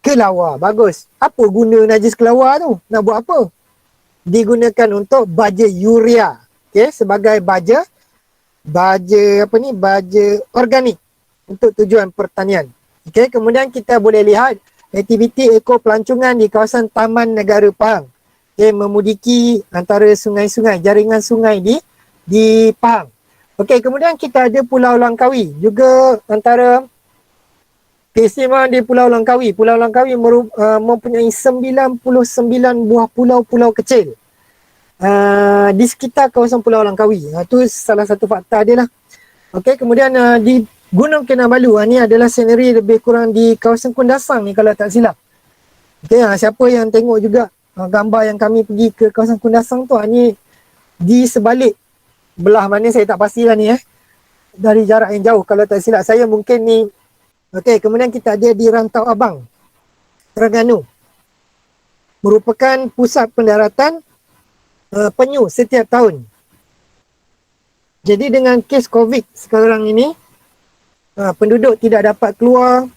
Speaker 2: ke lawa. Bagus. Apa guna najis ke lawa tu? Nak buat apa? Digunakan untuk baja urea. Okay, sebagai baja organik untuk tujuan pertanian. Okay, kemudian kita boleh lihat aktiviti eko pelancongan di kawasan Taman Negara Pahang. Okay, memudiki antara sungai-sungai, jaringan sungai di Pahang. Okey, kemudian kita ada Pulau Langkawi. Juga antara keistimewaan di Pulau Langkawi. Pulau Langkawi mempunyai 99 buah pulau-pulau kecil di sekitar kawasan Pulau Langkawi. Itu salah satu fakta dia lah. Okey, kemudian di Gunung Kinabalu, ni adalah scenery lebih kurang di kawasan Kundasang ni kalau tak silap. Okey, siapa yang tengok juga gambar yang kami pergi ke kawasan Kundasang tu, ni di sebalik belah mana saya tak pastilah ni dari jarak yang jauh kalau tak silap saya mungkin ni. Okey, kemudian kita ada di Rantau Abang, Terengganu, merupakan pusat pendaratan penyu setiap tahun. Jadi dengan kes COVID sekarang ini, penduduk tidak dapat keluar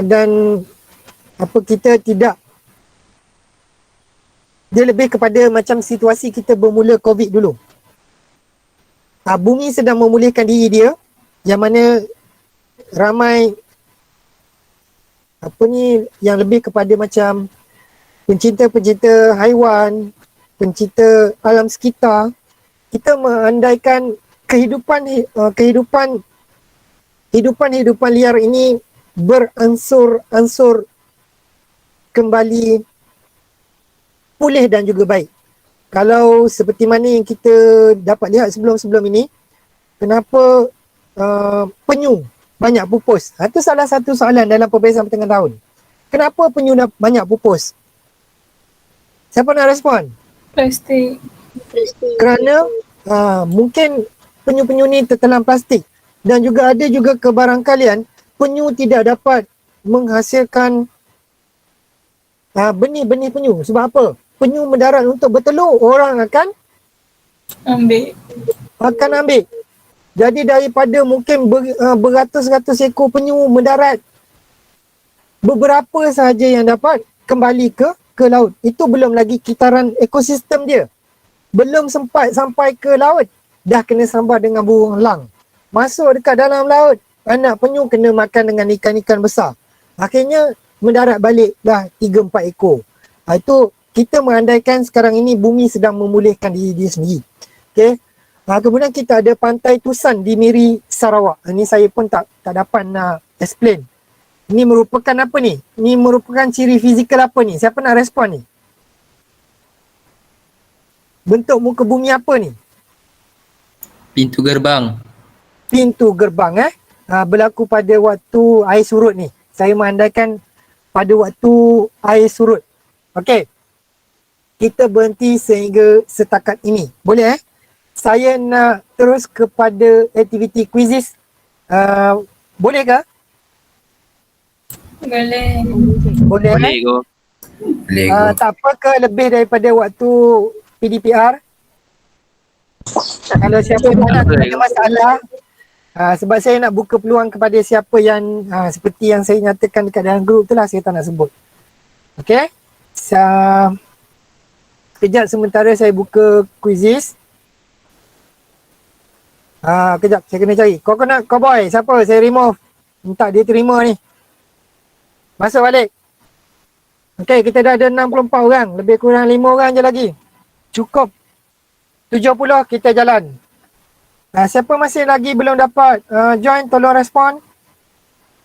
Speaker 2: dan kita tidak, dia lebih kepada macam situasi kita bermula COVID dulu. Bumi sedang memulihkan diri dia, yang mana ramai yang lebih kepada macam pencinta-pencinta haiwan, pencinta alam sekitar. Kita mengandaikan kehidupan liar ini beransur-ansur kembali pulih dan juga baik. Kalau seperti mana yang kita dapat lihat sebelum-sebelum ini, kenapa penyu banyak pupus? Itu salah satu soalan dalam pemeriksaan pertengahan tahun. Kenapa penyu banyak pupus? Siapa nak respon?
Speaker 5: Plastik.
Speaker 2: Kerana mungkin penyu-penyu ni tertelan plastik. Dan juga ada juga kebarangkalian penyu tidak dapat menghasilkan benih-benih penyu. Sebab apa? Penyu mendarat untuk bertelur, orang akan ambil. Jadi daripada mungkin beratus-ratus ekor penyu mendarat, beberapa sahaja yang dapat kembali ke laut. Itu belum lagi kitaran ekosistem dia. Belum sempat sampai ke laut, dah kena sambar dengan burung elang. Masuk dekat dalam laut, anak penyu kena makan dengan ikan-ikan besar. Akhirnya mendarat balik dah 3-4 ekor. Itu kita mengandaikan sekarang ini bumi sedang memulihkan diri dia sendiri. Okay. Kemudian kita ada Pantai Tusan di Miri, Sarawak. Ini saya pun tak dapat nak explain. Ini merupakan apa ni? Ini merupakan ciri fizikal apa ni? Siapa nak respon ni? Bentuk muka bumi apa ni?
Speaker 6: Pintu gerbang.
Speaker 2: Pintu gerbang berlaku pada waktu air surut ni. Saya mengandaikan pada waktu air surut. Okey. Kita berhenti sehingga setakat ini. Boleh Saya nak terus kepada aktiviti quizzes. Boleh ke?
Speaker 5: Boleh.
Speaker 2: Boleh.
Speaker 4: Boleh go.
Speaker 6: Boleh go.
Speaker 2: Tak apa ke lebih daripada waktu PDPR? Kalau siapa yang tak ada masalah. Sebab saya nak buka peluang kepada siapa yang seperti yang saya nyatakan dekat dalam grup tu lah, saya tak nak sebut. Okey. Kejap sementara saya buka quizzes. Kejap saya kena cari. Coconut Cowboy, siapa? Saya remove. Minta dia terima ni. Masuk balik. Okey, kita dah ada 64 orang. Lebih kurang 5 orang je lagi. Cukup 70 kita jalan. Siapa masih lagi belum dapat join, tolong respon.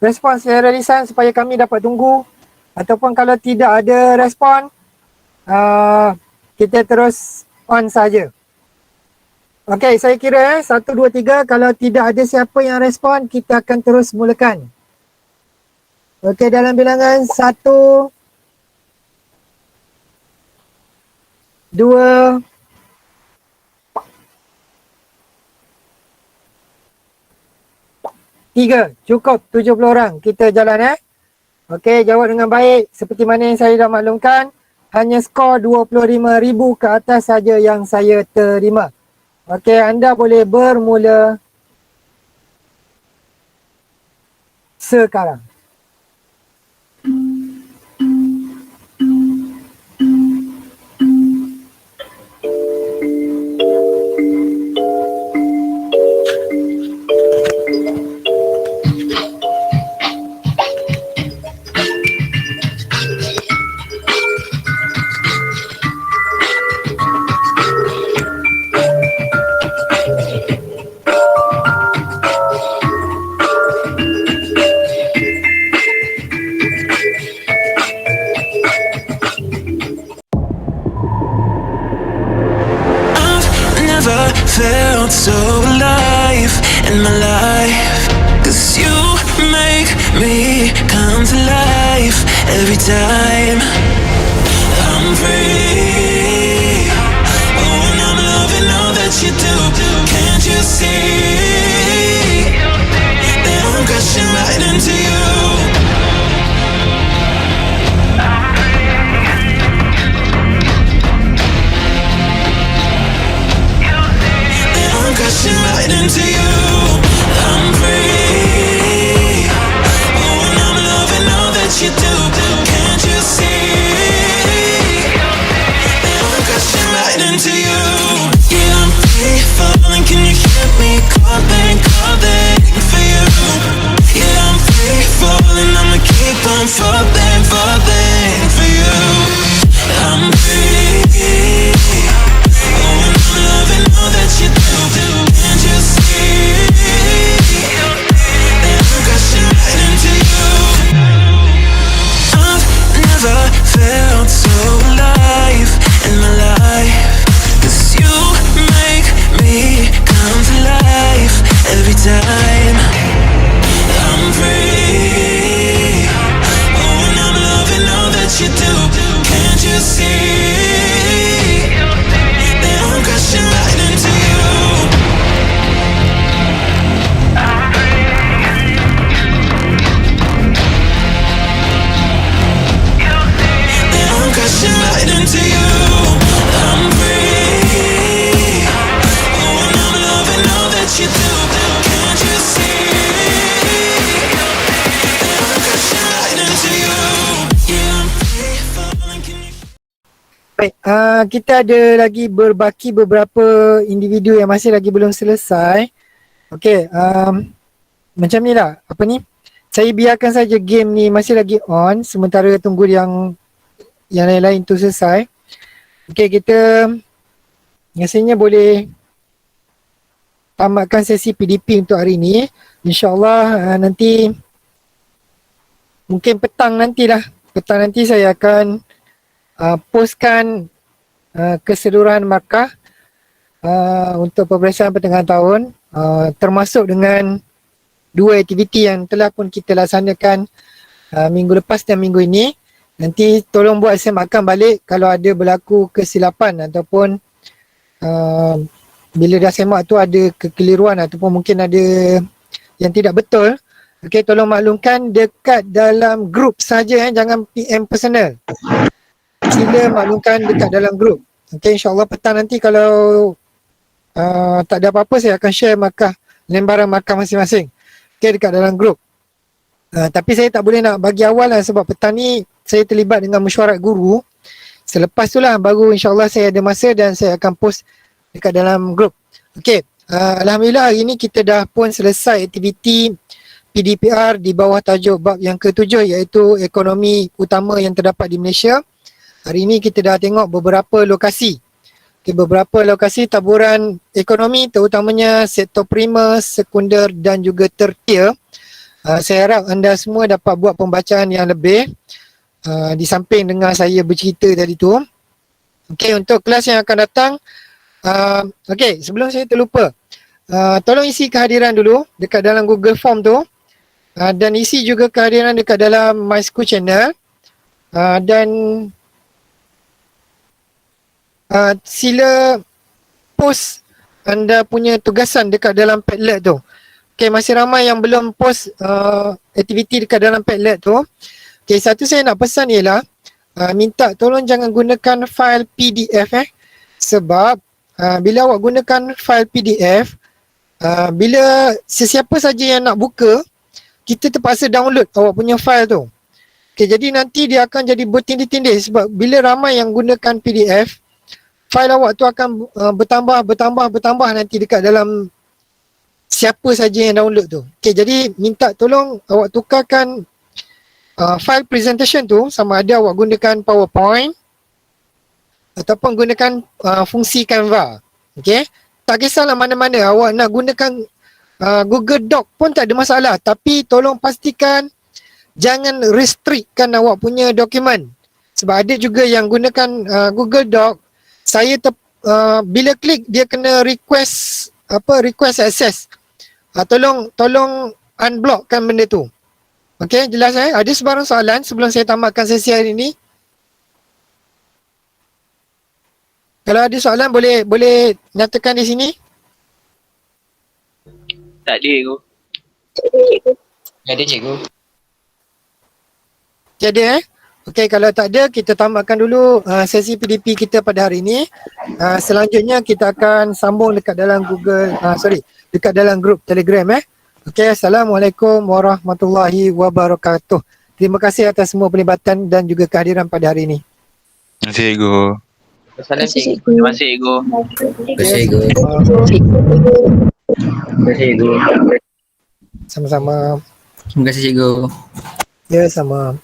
Speaker 2: Respon secara lisan supaya kami dapat tunggu. Ataupun kalau tidak ada respon, kita terus on saja. Okey, saya kira 1, 2, 3. Kalau tidak ada siapa yang respon, kita akan terus mulakan. Okey, dalam bilangan 1, 2, 3. Cukup 70 orang. Kita jalan Okey, jawab dengan baik. Seperti mana yang saya dah maklumkan, Hanya skor 25,000 ke atas saja yang saya terima. Okey, anda boleh bermula sekarang.
Speaker 9: Never felt so alive in my life. 'Cause you make me come to life every time I'm free. Oh, and I'm loving all that you do. Can't you see that I'm crashing right into you? Crashing right into you. I'm free. Oh, and I'm loving all that you do. Can't you see that I'm crashing right into you? Yeah, I'm free falling. Can you hear me calling, calling for you? Yeah, I'm free falling. I'ma keep on falling, falling for you. I'm free. Oh, and I'm loving all that you do. Can't you see that I'm crashing right into you? I've never felt so alive in my life. 'Cause you make me come to life every time I'm free. Oh, and I'm loving all that you do. Can't you see that I'm crashing right into you? That I'm crashing right into you. I'm free. Oh, and I'm loving all that you do. Can't you see that I'm crashing right into you? Yeah, I'm free falling. Can you
Speaker 2: Baik, kita ada lagi berbaki beberapa individu yang masih lagi belum selesai. Okey, macam ni lah, apa ni? Saya biarkan saja game ni masih lagi on sementara tunggu yang lain-lain tu selesai. Okey, kita rasanya boleh tamatkan sesi PDP untuk hari ni. InsyaAllah nanti mungkin petang nantilah. Petang nanti saya akan postkan keseluruhan markah untuk peperiksaan pertengahan tahun, termasuk dengan 2 aktiviti yang telah pun kita laksanakan minggu lepas dan minggu ini. Nanti tolong buat semakan balik kalau ada berlaku kesilapan ataupun bila dah semak tu ada kekeliruan ataupun mungkin ada yang tidak betul. Okey, tolong maklumkan dekat dalam grup saja, jangan PM personal. Sila maklumkan dekat dalam grup. Okey, insyaAllah petang nanti kalau tak ada apa-apa saya akan share markah, lembaran markah masing-masing. Okey, dekat dalam grup. Tapi saya tak boleh nak bagi awal lah sebab petang ni saya terlibat dengan mesyuarat guru. Selepas tu lah baru insyaAllah saya ada masa dan saya akan post dekat dalam grup. Okey, Alhamdulillah hari ni kita dah pun selesai aktiviti PDPR di bawah tajuk bab yang ke-7 iaitu ekonomi utama yang terdapat di Malaysia. Hari ini kita dah tengok beberapa lokasi. Okay, beberapa lokasi taburan ekonomi terutamanya sektor primer, sekunder dan juga tertier. Saya harap anda semua dapat buat pembacaan yang lebih di samping dengan saya bercerita tadi tu. Okey, untuk kelas yang akan datang, okey, sebelum saya terlupa, tolong isi kehadiran dulu dekat dalam Google Form tu, dan isi juga kehadiran dekat dalam My School Channel, dan sila post anda punya tugasan dekat dalam Padlet tu. Okay, masih ramai yang belum post aktiviti dekat dalam Padlet tu. Okay, satu saya nak pesan ialah minta tolong jangan gunakan file PDF sebab bila awak gunakan file PDF, bila sesiapa saja yang nak buka, kita terpaksa download awak punya file tu. Okay, jadi nanti dia akan jadi bertindih-tindih sebab bila ramai yang gunakan PDF, file awak tu akan bertambah nanti dekat dalam siapa saja yang download tu. Okay, jadi minta tolong awak tukarkan file presentation tu, sama ada awak gunakan PowerPoint ataupun gunakan fungsi Canva. Okay, tak kisahlah mana-mana, awak nak gunakan Google Doc pun tak ada masalah, tapi tolong pastikan jangan restrictkan awak punya dokumen. Sebab ada juga yang gunakan Google Doc, bila klik dia kena request access. Tolong unblockkan benda tu. Okey, jelas ada sebarang soalan sebelum saya tamatkan sesi hari ini? Kalau ada soalan boleh nyatakan di sini.
Speaker 4: Tak ada aku.
Speaker 6: Ada cikgu.
Speaker 2: Tiada Okey, kalau tak ada, kita tamatkan dulu sesi PDP kita pada hari ini. Selanjutnya kita akan sambung dekat dalam dekat dalam grup Telegram Okey, Assalamualaikum warahmatullahi wabarakatuh. Terima kasih atas semua pelibatan dan juga kehadiran pada hari ini.
Speaker 4: Terima kasih, Cikgu.
Speaker 3: Salam cikgu.
Speaker 4: Terima kasih, Cikgu.
Speaker 6: Terima kasih, cikgu.
Speaker 3: Terima kasih cikgu.
Speaker 2: Sama-sama.
Speaker 6: Terima kasih, cikgu.
Speaker 2: Ya, sama.